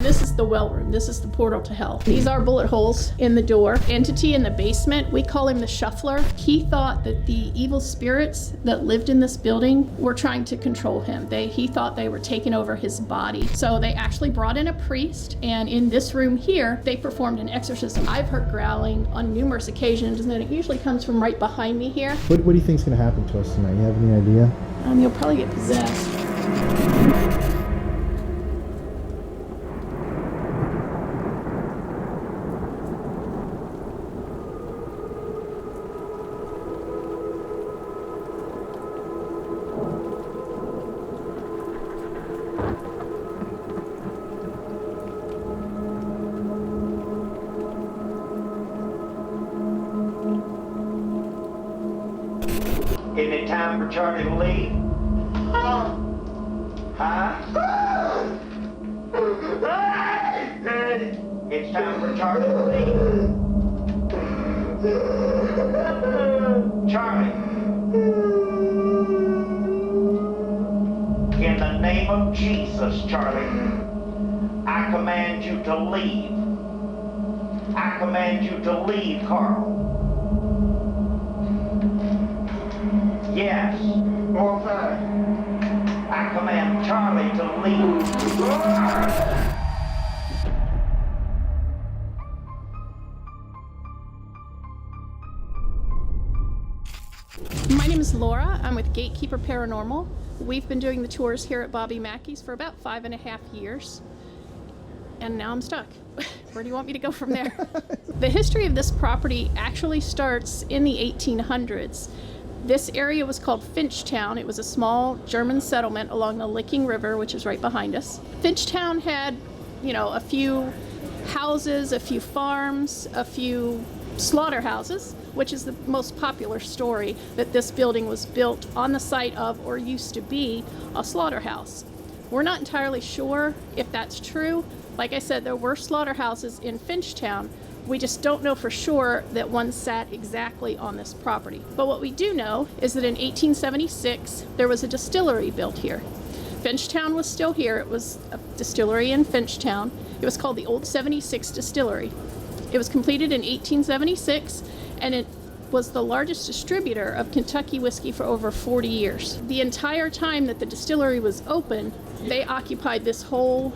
This is the well room. This is the portal to hell. These are bullet holes in the door. Entity in the basement, we call him the Shuffler. He thought that the evil spirits that lived in this building were trying to control him. He thought they were taking over his body. So they actually brought in a priest, and in this room here, they performed an exorcism. I've heard growling on numerous occasions, and it usually comes from right behind me here. What do you think is going to happen to us tonight? You have any idea? You'll probably get possessed. Isn't it time for Charlie to leave? Huh? It's time for Charlie to leave. Charlie. In the name of Jesus, Charlie, I command you to leave. I command you to leave, Carl. Yes. All right. I command Charlie to leave. My name is Laura. I'm with Gatekeeper Paranormal. We've been doing the tours here at Bobby Mackey's for about 5.5 years. And now I'm stuck. Where do you want me to go from there? The history of this property actually starts in the 1800s. This area was called Finchtown. It was a small German settlement along the Licking River, which is right behind us. Finchtown had, a few houses, a few farms, a few slaughterhouses, which is the most popular story, that this building was built on the site of, or used to be, a slaughterhouse. We're not entirely sure if that's true. Like I said, there were slaughterhouses in Finchtown. We just don't know for sure that one sat exactly on this property. But what we do know is that in 1876, there was a distillery built here. Finchtown was still here. It was a distillery in Finchtown. It was called the Old 76 Distillery. It was completed in 1876, and it was the largest distributor of Kentucky whiskey for over 40 years. The entire time that the distillery was open, they occupied this whole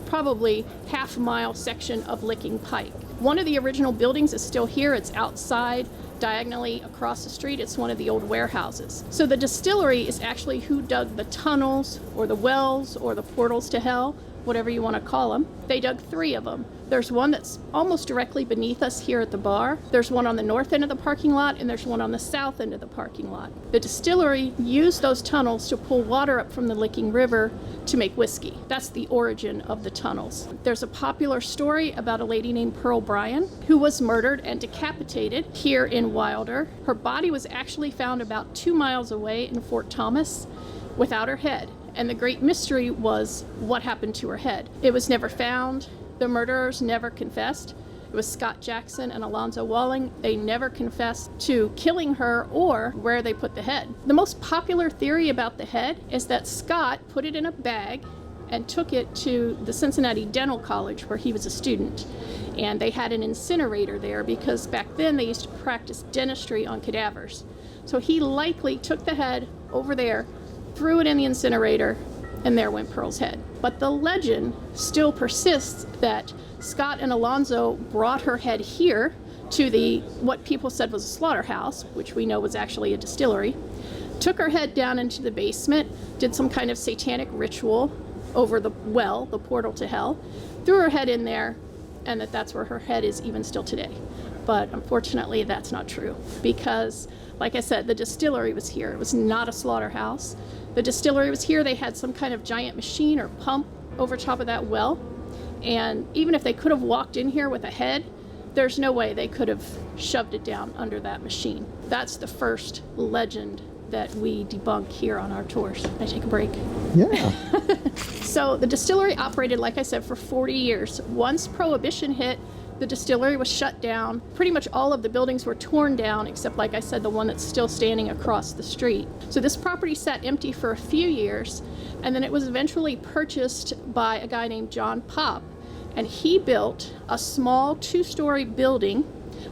probably half-mile section of Licking Pike. One of the original buildings is still here. It's outside, diagonally across the street. It's one of the old warehouses. So the distillery is actually who dug the tunnels or the wells or the portals to hell, whatever you want to call them. They dug 3 of them. There's one that's almost directly beneath us here at the bar. There's one on the north end of the parking lot, and there's one on the south end of the parking lot. The distillery used those tunnels to pull water up from the Licking River to make whiskey. That's the origin of the tunnels. There's a popular story about a lady named Bryan, who was murdered and decapitated here in Wilder. Her body was actually found about 2 miles away in Fort Thomas without her head. And the great mystery was what happened to her head. It was never found. The murderers never confessed. It was Scott Jackson and Alonzo Walling. They never confessed to killing her or where they put the head. The most popular theory about the head is that Scott put it in a bag and took it to the Cincinnati Dental College where he was a student. And they had an incinerator there because back then they used to practice dentistry on cadavers. So he likely took the head over there, threw it in the incinerator, and there went Pearl's head. But the legend still persists that Scott and Alonzo brought her head here to what people said was a slaughterhouse, which we know was actually a distillery, took her head down into the basement, did some kind of satanic ritual over the well, the portal to hell, threw her head in there, and that's where her head is even still today. But unfortunately, that's not true because, like I said, the distillery was here. It was not a slaughterhouse. The distillery was here. They had some kind of giant machine or pump over top of that well. And even if they could have walked in here with a head, there's no way they could have shoved it down under that machine. That's the first legend that we debunk here on our tours. Can I take a break? Yeah. So the distillery operated, like I said, for 40 years. Once Prohibition hit, The distillery was shut down. Pretty much all of the buildings were torn down, except, like I said, the one that's still standing across the street. So this property sat empty for a few years, and then it was eventually purchased by a guy named John Popp, and he built a small 2-story building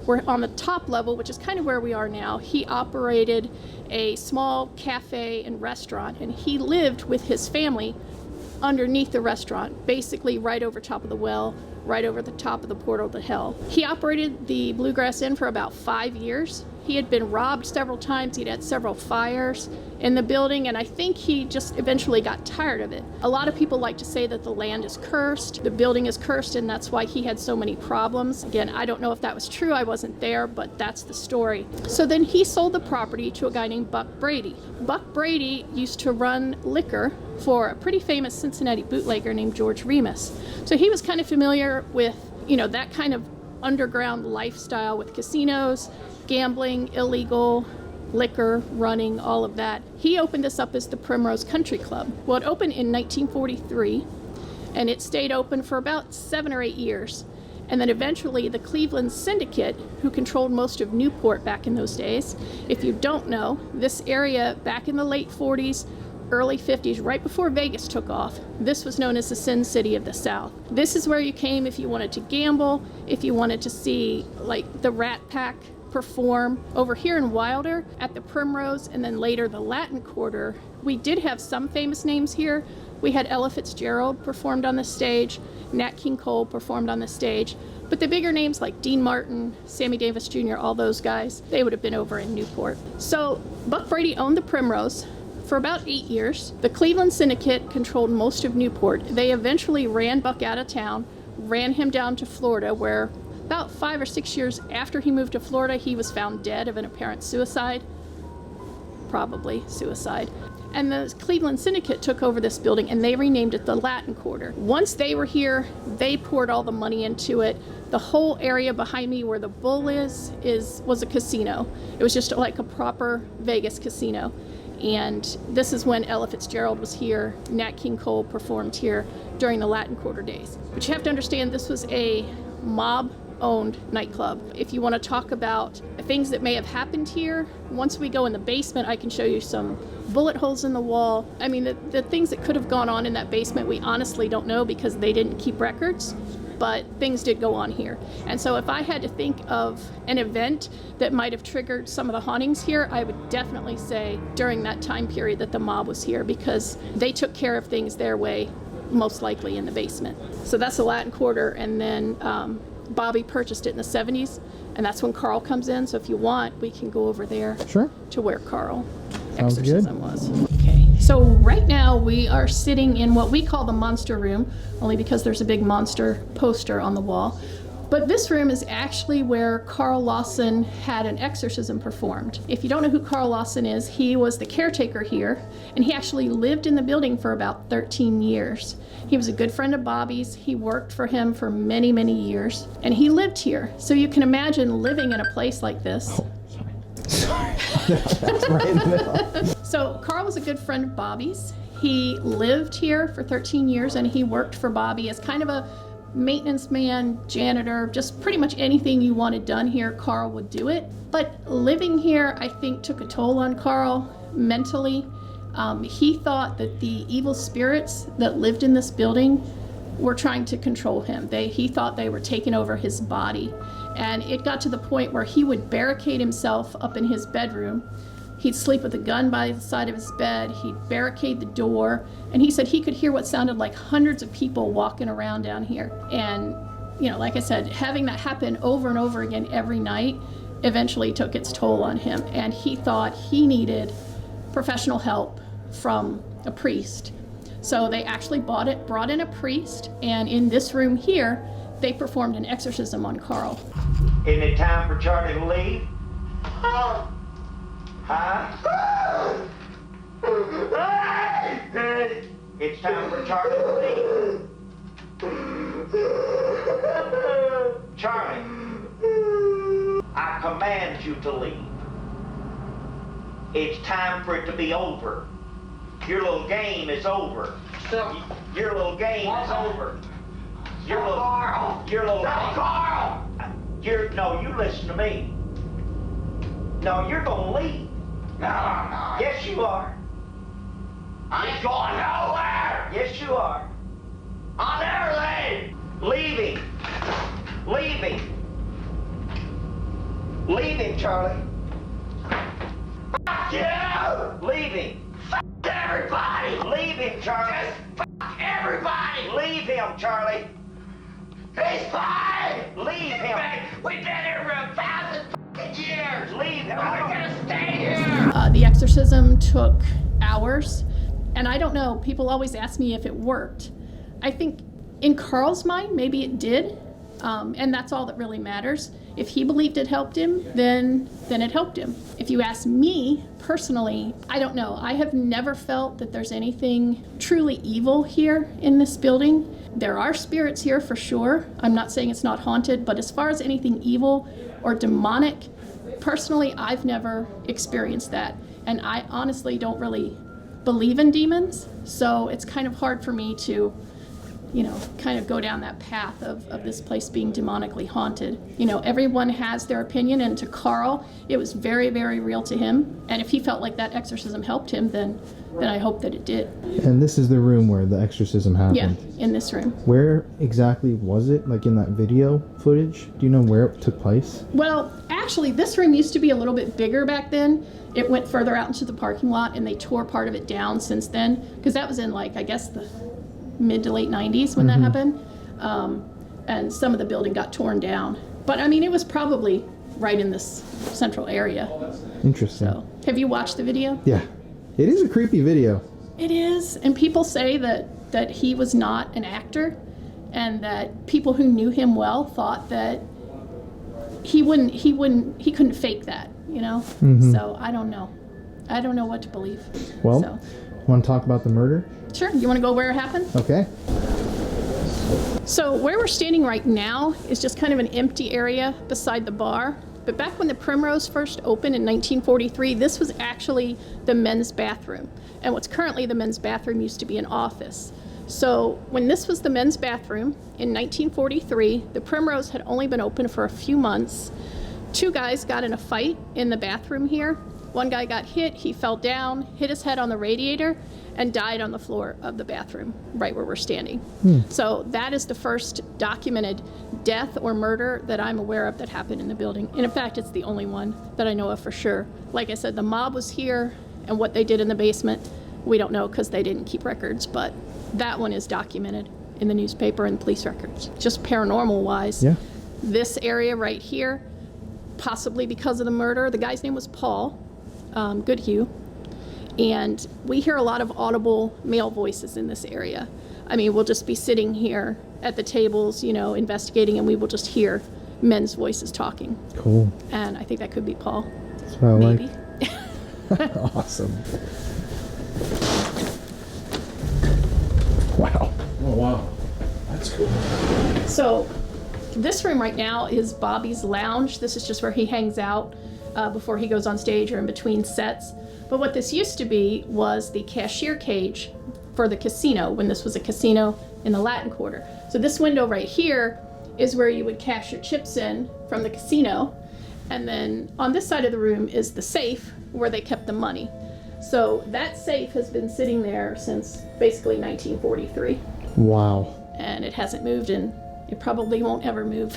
where on the top level, which is kind of where we are now, he operated a small cafe and restaurant, and he lived with his family underneath the restaurant, basically right over top of the well, right over the top of the portal to hell. He operated the Bluegrass Inn for about 5 years. He had been robbed several times. He'd had several fires in the building, and I think he just eventually got tired of it. A lot of people like to say that the land is cursed, the building is cursed, and that's why he had so many problems. Again, I don't know if that was true. I wasn't there, but that's the story. So then he sold the property to a guy named Buck Brady. Buck Brady used to run liquor for a pretty famous Cincinnati bootlegger named George Remus. So he was kind of familiar with, that kind of underground lifestyle with casinos, gambling, illegal liquor, running, all of that. He opened this up as the Primrose Country Club. Well, it opened in 1943, and it stayed open for about 7 or 8 years. And then eventually the Cleveland Syndicate, who controlled most of Newport back in those days, if you don't know, this area back in the late 40s, early 50s, right before Vegas took off, this was known as the Sin City of the South. This is where you came if you wanted to gamble, if you wanted to see like the Rat Pack perform. Over here in Wilder at the Primrose and then later the Latin Quarter, we did have some famous names here. We had Ella Fitzgerald performed on the stage, Nat King Cole performed on the stage, but the bigger names like Dean Martin, Sammy Davis Jr., all those guys, they would have been over in Newport. So Buck Brady owned the Primrose for about 8 years. The Cleveland Syndicate controlled most of Newport. They eventually ran Buck out of town, ran him down to Florida, where about 5 or 6 years after he moved to Florida, he was found dead of an apparent suicide. Probably suicide. And the Cleveland Syndicate took over this building and they renamed it the Latin Quarter. Once they were here, they poured all the money into it. The whole area behind me where the bull was a casino. It was just like a proper Vegas casino. And this is when Ella Fitzgerald was here. Nat King Cole performed here during the Latin Quarter days. But you have to understand, this was a mob-owned nightclub. If you want to talk about things that may have happened here, once we go in the basement, I can show you some bullet holes in the wall. I mean, the things that could have gone on in that basement, we honestly don't know because they didn't keep records. But things did go on here. And so if I had to think of an event that might have triggered some of the hauntings here, I would definitely say during that time period that the mob was here, because they took care of things their way, most likely in the basement. So that's the Latin Quarter, and then Bobby purchased it in the 70s, and that's when Carl comes in. So if you want, we can go over there. Sure. To where Carl Sounds exorcism good. was. Okay. So right now we are sitting in what we call the monster room, only because there's a big monster poster on the wall. But this room is actually where Carl Lawson had an exorcism performed. If you don't know who Carl Lawson is, he was the caretaker here, and he actually lived in the building for about 13 years. He was a good friend of Bobby's. He worked for him for many, many years, and he lived here. So you can imagine living in a place like this. Oh, sorry. That's right in the middle. So Carl was a good friend of Bobby's. He lived here for 13 years, and he worked for Bobby as kind of a maintenance man, janitor, just pretty much anything you wanted done here, Carl would do it. But living here, I think, took a toll on Carl mentally. He thought that the evil spirits that lived in this building were trying to control him. He thought they were taking over his body. And it got to the point where he would barricade himself up in his bedroom. He'd sleep with a gun by the side of his bed. He'd barricade the door. And he said he could hear what sounded like hundreds of people walking around down here. And, like I said, having that happen over and over again every night eventually took its toll on him. And he thought he needed professional help from a priest. So they actually brought in a priest. And in this room here, they performed an exorcism on Carl. Isn't it time for Charlie to leave? Huh? It's time for Charlie to leave. Charlie, I command you to leave. It's time for it to be over. Your little game is over. Your little game is over. Your little Carl. No, you listen to me. No, you're gonna leave. No, I'm not. Yes, you are. I ain't going nowhere. Yes, you are. I'll never leave. Leave him. Leave him. Leave him, Charlie. Fuck you. Leave him. Fuck everybody. Leave him, Charlie. Just fuck everybody. Leave him, Charlie. He's fine. Leave him. We've been here for 1,000 fucking years. Leave him. We're gonna stay here. The exorcism took hours, and I don't know, people always ask me if it worked. I think in Carl's mind, maybe it did, and that's all that really matters. If he believed it helped him, then it helped him. If you ask me personally, I don't know. I have never felt that there's anything truly evil here in this building. There are spirits here for sure. I'm not saying it's not haunted, but as far as anything evil or demonic, personally, I've never experienced that. And I honestly don't really believe in demons, so it's kind of hard for me to, kind of go down that path of this place being demonically haunted. Everyone has their opinion, and to Carl, it was very, very real to him. And if he felt like that exorcism helped him, then I hope that it did. And this is the room where the exorcism happened? Yeah, in this room. Where exactly was it? Like in that video footage? Do you know where it took place? Well, actually, this room used to be a little bit bigger back then. It went further out into the parking lot, and they tore part of it down since then, because that was in, I guess, the mid to late 90s when that happened. And some of the building got torn down. But, it was probably right in this central area. Interesting. So, have you watched the video? Yeah. It is a creepy video. It is, and people say that he was not an actor, and that people who knew him well thought that he couldn't fake that, So I don't know. I don't know what to believe. Well, want to talk about the murder? Sure. You want to go where it happened? Okay. So where we're standing right now is just kind of an empty area beside the bar. But back when the Primrose first opened in 1943, this was actually the men's bathroom. And what's currently the men's bathroom used to be an office. So when this was the men's bathroom in 1943, the Primrose had only been open for a few months. Two guys got in a fight in the bathroom here. One guy got hit, he fell down, hit his head on the radiator, and died on the floor of the bathroom, right where we're standing. So that is the first documented death or murder that I'm aware of that happened in the building. And in fact, it's the only one that I know of for sure. Like I said, the mob was here, and what they did in the basement, we don't know because they didn't keep records, but that one is documented in the newspaper and police records. Just paranormal-wise, this area right here, possibly because of the murder, the guy's name was Paul Goodhue. And we hear a lot of audible male voices in this area. We'll just be sitting here at the tables, investigating, and we will just hear men's voices talking. Cool. And I think that could be Paul. That's what I Maybe. like. Awesome. Wow. Oh, wow. That's cool. So this room right now is Bobby's lounge. This is just where he hangs out before he goes on stage or in between sets. But what this used to be was the cashier cage for the casino, when this was a casino in the Latin Quarter. So this window right here is where you would cash your chips in from the casino. And then on this side of the room is the safe where they kept the money. So that safe has been sitting there since basically 1943. Wow. And it hasn't moved, and it probably won't ever move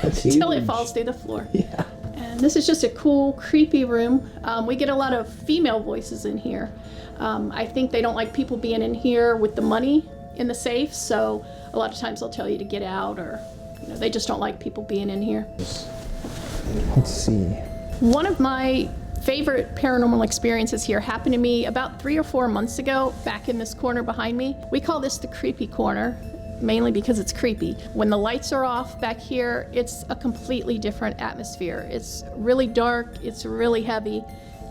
That's until it huge. falls through the floor. Yeah. And this is just a cool, creepy room. We get a lot of female voices in here. I think they don't like people being in here with the money in the safe, so a lot of times they'll tell you to get out, or they just don't like people being in here. Let's see. One of my favorite paranormal experiences here happened to me about 3 or 4 months ago, back in this corner behind me. We call this the creepy corner, mainly because it's creepy. When the lights are off back here, it's a completely different atmosphere. It's really dark, it's really heavy,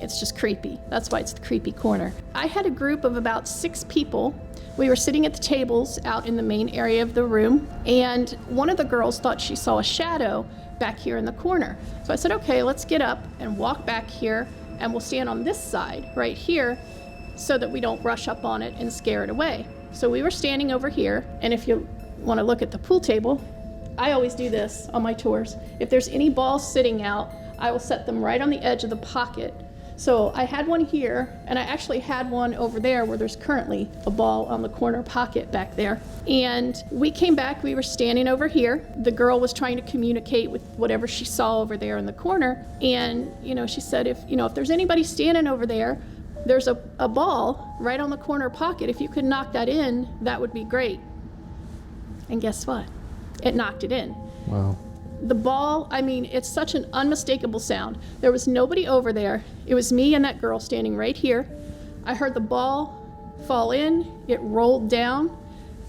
it's just creepy. That's why it's the creepy corner. I had a group of about 6 people. We were sitting at the tables out in the main area of the room, and one of the girls thought she saw a shadow back here in the corner. So I said, okay, let's get up and walk back here, and we'll stand on this side right here so that we don't rush up on it and scare it away. So we were standing over here, and if you want to look at the pool table, I always do this on my tours. If there's any balls sitting out, I will set them right on the edge of the pocket. So I had one here, and I actually had one over there where there's currently a ball on the corner pocket back there. And we came back, we were standing over here. The girl was trying to communicate with whatever she saw over there in the corner. And, she said, if there's anybody standing over there, there's a ball right on the corner pocket. If you could knock that in, that would be great. And guess what? It knocked it in. Wow. The ball, it's such an unmistakable sound. There was nobody over there. It was me and that girl standing right here. I heard the ball fall in, it rolled down,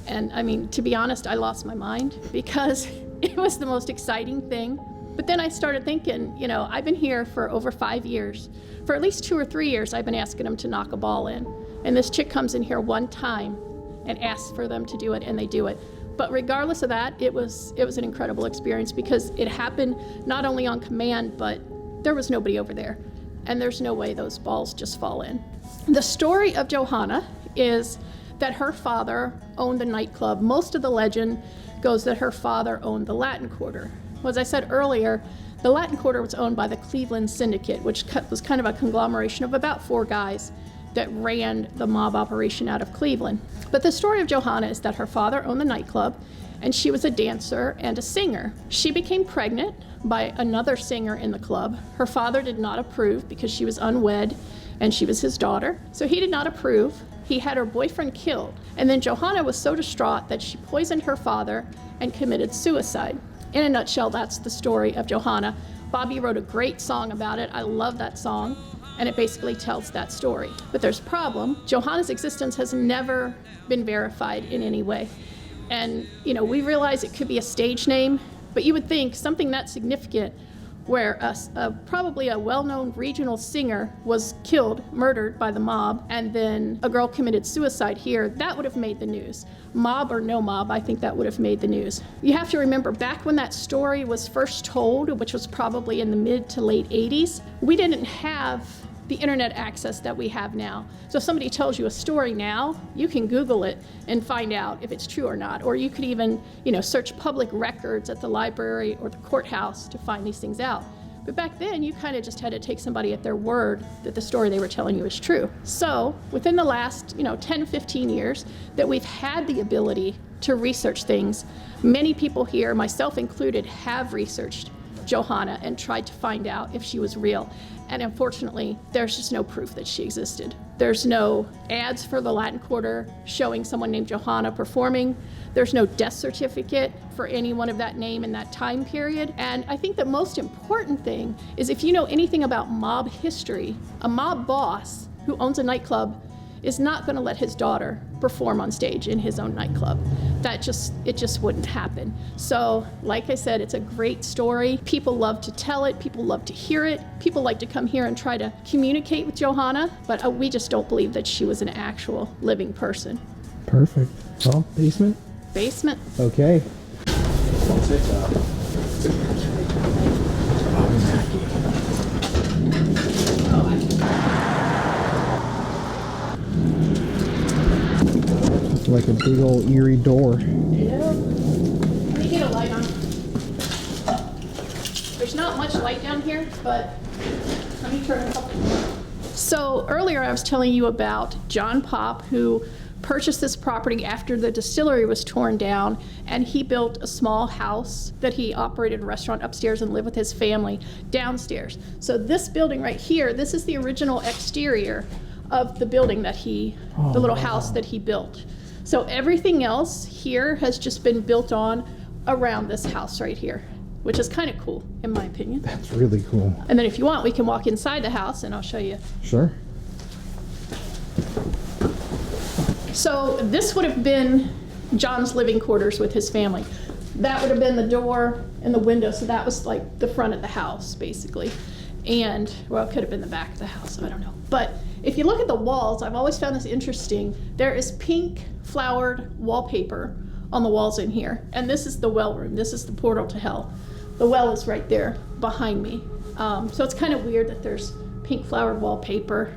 and to be honest, I lost my mind because it was the most exciting thing. But then I started thinking, I've been here for over 5 years. For at least 2 or 3 years, I've been asking them to knock a ball in. And this chick comes in here one time and asks for them to do it, and they do it. But regardless of that, it was an incredible experience because it happened not only on command, but there was nobody over there. And there's no way those balls just fall in. The story of Johanna is that her father owned the nightclub. Most of the legend goes that her father owned the Latin Quarter. Well, as I said earlier, the Latin Quarter was owned by the Cleveland Syndicate, which was kind of a conglomeration of about 4 guys that ran the mob operation out of Cleveland. But the story of Johanna is that her father owned the nightclub, and she was a dancer and a singer. She became pregnant by another singer in the club. Her father did not approve because she was unwed and she was his daughter. So he did not approve. He had her boyfriend killed. And then Johanna was so distraught that she poisoned her father and committed suicide. In a nutshell, that's the story of Johanna. Bobby wrote a great song about it. I love that song. And it basically tells that story. But there's a problem. Johanna's existence has never been verified in any way. And, we realize it could be a stage name, but you would think something that significant where probably a well-known regional singer was killed, murdered by the mob, and then a girl committed suicide here, that would have made the news. Mob or no mob, I think that would have made the news. You have to remember, back when that story was first told, which was probably in the mid to late 80s, we didn't have the internet access that we have now. So if somebody tells you a story now, you can Google it and find out if it's true or not. Or you could even, search public records at the library or the courthouse to find these things out. But back then, you kind of just had to take somebody at their word that the story they were telling you is true. So within the last, 10, 15 years that we've had the ability to research things, many people here, myself included, have researched Johanna and tried to find out if she was real. And unfortunately, there's just no proof that she existed. There's no ads for the Latin Quarter showing someone named Johanna performing. There's no death certificate for anyone of that name in that time period. And I think the most important thing is if you know anything about mob history, a mob boss who owns a nightclub is not going to let his daughter perform on stage in his own nightclub. It just wouldn't happen. So, like I said, it's a great story. People love to tell it. People love to hear it. People like to come here and try to communicate with Johanna, but we just don't believe that she was an actual living person. Perfect. Well, basement? Basement. Okay. What's it? Bobby Mackey. It's like a big old eerie door. Yeah. Let me get a light on. There's not much light down here, but let me turn a couple. So earlier I was telling you about John Pop, who purchased this property after the distillery was torn down, and he built a small house that he operated a restaurant upstairs and lived with his family downstairs. So this building right here, this is the original exterior of the building that the little house that he built. So everything else here has just been built on around this house right here, which is kind of cool, in my opinion. That's really cool. And then if you want, we can walk inside the house and I'll show you. Sure. So this would have been John's living quarters with his family. That would have been the door and the window, so that was like the front of the house, basically. And, well, it could have been the back of the house, I don't know. But if you look at the walls, I've always found this interesting. There is pink flowered wallpaper on the walls in here. And this is the well room. This is the portal to hell. The well is right there behind me. So it's kind of weird that there's pink flowered wallpaper.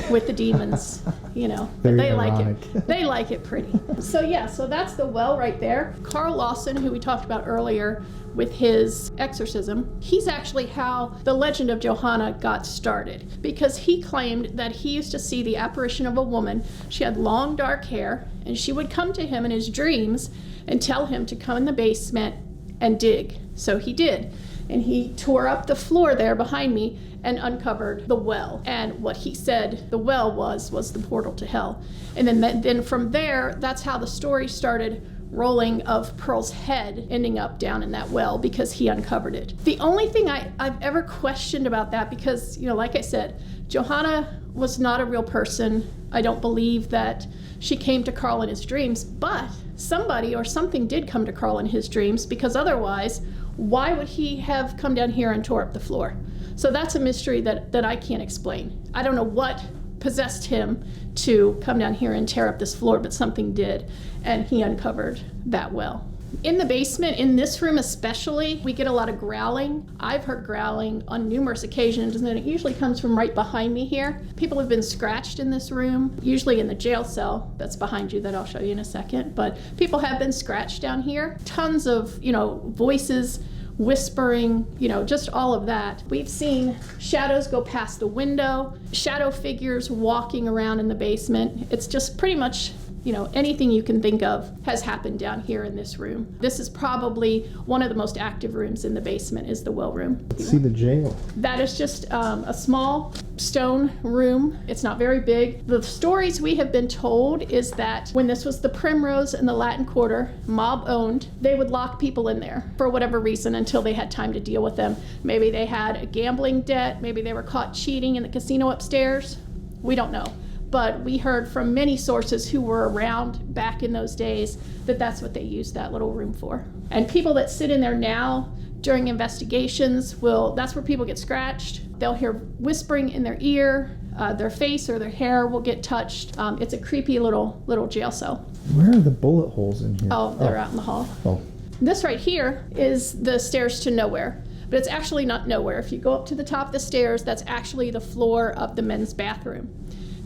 with the demons, you know. But Very they ironic. like it. They like it pretty. So yeah, so that's the well right there. Carl Lawson, who we talked about earlier with his exorcism, he's actually how the legend of Johanna got started, because he claimed that he used to see the apparition of a woman. She had long dark hair, and she would come to him in his dreams and tell him to come in the basement and dig. So he did. And he tore up the floor there behind me and uncovered the well. And what he said the well was the portal to hell. And then from there, that's how the story started rolling of Pearl's head ending up down in that well, because he uncovered it. The only thing I've ever questioned about that, because, you know, like I said, Johanna was not a real person. I don't believe that she came to Carl in his dreams, but somebody or something did come to Carl in his dreams, because otherwise, why would he have come down here and tore up the floor? So that's a mystery that I can't explain. I don't know what possessed him to come down here and tear up this floor, but something did, and he uncovered that well. In the basement, in this room especially, we get a lot of growling. I've heard growling on numerous occasions, and it usually comes from right behind me here. People have been scratched in this room, usually in the jail cell that's behind you that I'll show you in a second, but people have been scratched down here. Tons of, you know, voices, whispering, you know, just all of that. We've seen shadows go past the window, shadow figures walking around in the basement. It's just pretty much, you know, anything you can think of has happened down here in this room. This is probably one of the most active rooms in the basement, is the well room. See the jail. That is just a small stone room. It's not very big. The stories we have been told is that when this was the Primrose and the Latin Quarter, mob owned, they would lock people in there for whatever reason until they had time to deal with them. Maybe they had a gambling debt, maybe they were caught cheating in the casino upstairs. We don't know. But we heard from many sources who were around back in those days that that's what they used that little room for. And people that sit in there now during investigations that's where people get scratched. They'll hear whispering in their ear, their face or their hair will get touched. It's a creepy little jail cell. Where are the bullet holes in here? Oh, they're out in the hall. Oh. This right here is the stairs to nowhere, but it's actually not nowhere. If you go up to the top of the stairs, that's actually the floor of the men's bathroom.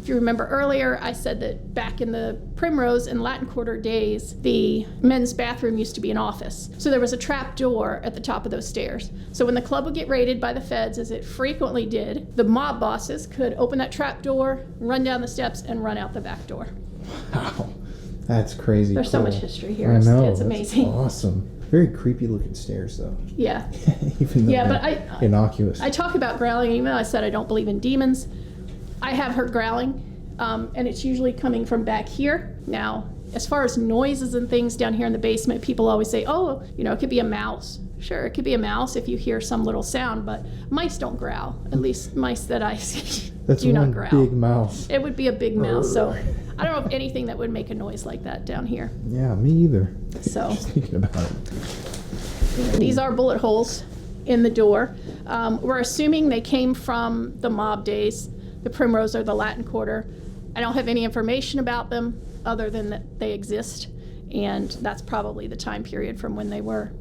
If you remember earlier, I said that back in the Primrose and Latin Quarter days, the men's bathroom used to be an office. So there was a trap door at the top of those stairs. So when the club would get raided by the feds, as it frequently did, the mob bosses could open that trap door, run down the steps, and run out the back door. Wow. That's crazy. There's so cool. much history here. I know. It's that's amazing. Awesome. Very creepy looking stairs, though. Yeah. Even though Yeah, but they're innocuous. I talk about growling, even though I said I don't believe in demons. I have heard growling, and it's usually coming from back here. Now, as far as noises and things down here in the basement, people always say, oh, you know, it could be a mouse. Sure, it could be a mouse if you hear some little sound, but mice don't growl. At least mice that I see That's do one not growl. big mouse. It would be a big mouse, so I don't know of anything that would make a noise like that down here. Yeah, me either. So Just thinking about it. these are bullet holes in the door. We're assuming they came from the mob days, the Primrose or the Latin Quarter. I don't have any information about them other than that they exist, and that's probably the time period from when they were.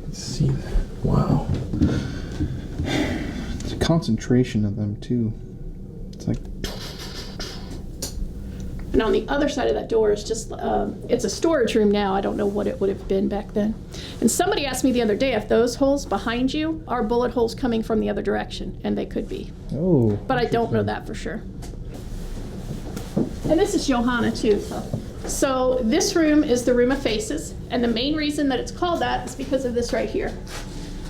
Let's see that. Wow. It's a concentration of them, too. It's like... And on the other side of that door is just, it's a storage room now. I don't know what it would have been back then. And somebody asked me the other day if those holes behind you are bullet holes coming from the other direction, and they could be. Oh. But I don't know that for sure. And this is Johanna too. So this room is the room of faces, and the main reason that it's called that is because of this right here.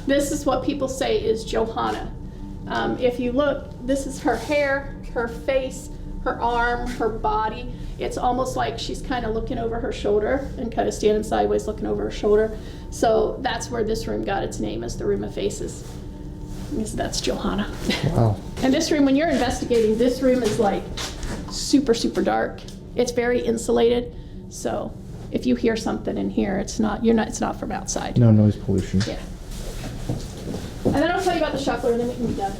This is what people say is Johanna. If you look, this is her hair, her face, her arm, her body. It's almost like she's kind of looking over her shoulder and kind of standing sideways looking over her shoulder. So that's where this room got its name, as the room of faces. Because that's Johanna. Wow. And this room, when you're investigating, this room is like super, super dark. It's very insulated. So if you hear something in here, it's not from outside. No noise pollution. Yeah. And then I'll tell you about the shuffler, and then we can be done.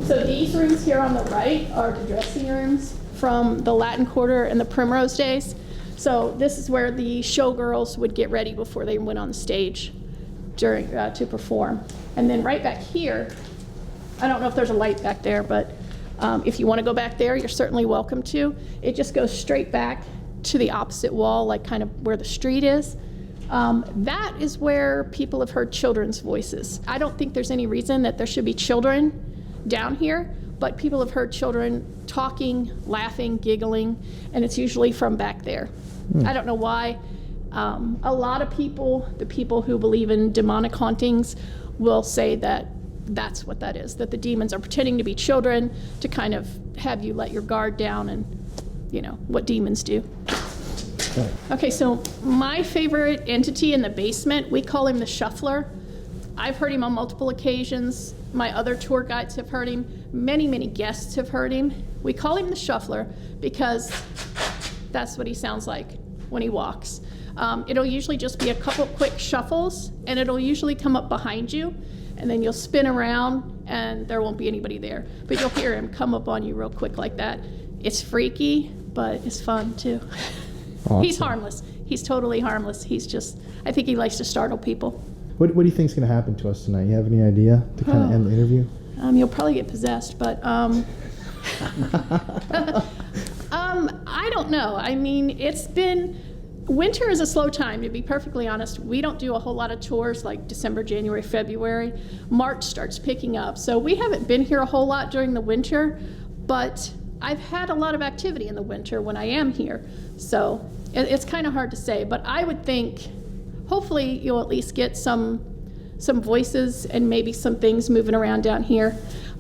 So these rooms here on the right are the dressing rooms from the Latin Quarter and the Primrose days. So this is where the showgirls would get ready before they went on the stage to perform. And then right back here, I don't know if there's a light back there, but if you want to go back there, you're certainly welcome to. It just goes straight back to the opposite wall, like kind of where the street is. That is where people have heard children's voices. I don't think there's any reason that there should be children down here, but people have heard children talking, laughing, giggling, and it's usually from back there. I don't know why. A lot of people, the people who believe in demonic hauntings, will say that that's what that is, that the demons are pretending to be children to kind of have you let your guard down and, you know, what demons do. Okay, so my favorite entity in the basement, we call him the Shuffler. I've heard him on multiple occasions. My other tour guides have heard him. Many, many guests have heard him. We call him the Shuffler because that's what he sounds like when he walks. It'll usually just be a couple quick shuffles, and it'll usually come up behind you, and then you'll spin around, and there won't be anybody there. But you'll hear him come up on you real quick like that. It's freaky, but it's fun too. Awesome. He's harmless. He's totally harmless. He's just, I think he likes to startle people. What do you think's going to happen to us tonight? You have any idea to kind of end the interview? You'll probably get possessed, but I don't know. I mean, winter is a slow time, to be perfectly honest. We don't do a whole lot of tours like December, January, February. March starts picking up. So we haven't been here a whole lot during the winter, but I've had a lot of activity in the winter when I am here. So it's kind of hard to say, but I would think hopefully you'll at least get some voices and maybe some things moving around down here.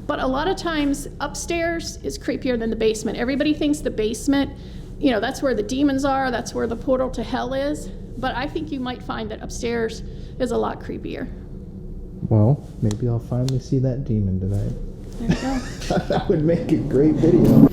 But a lot of times upstairs is creepier than the basement. Everybody thinks the basement, you know, that's where the demons are, that's where the portal to hell is. But I think you might find that upstairs is a lot creepier. Well, maybe I'll finally see that demon tonight. There you go. That would make a great video.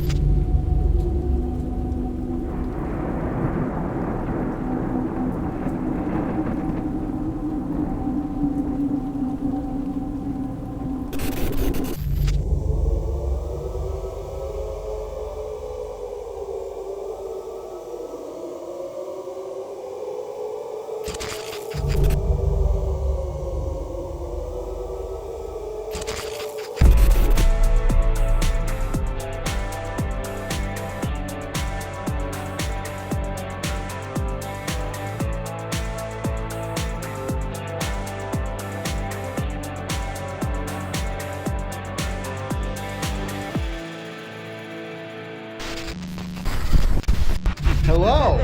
Hello.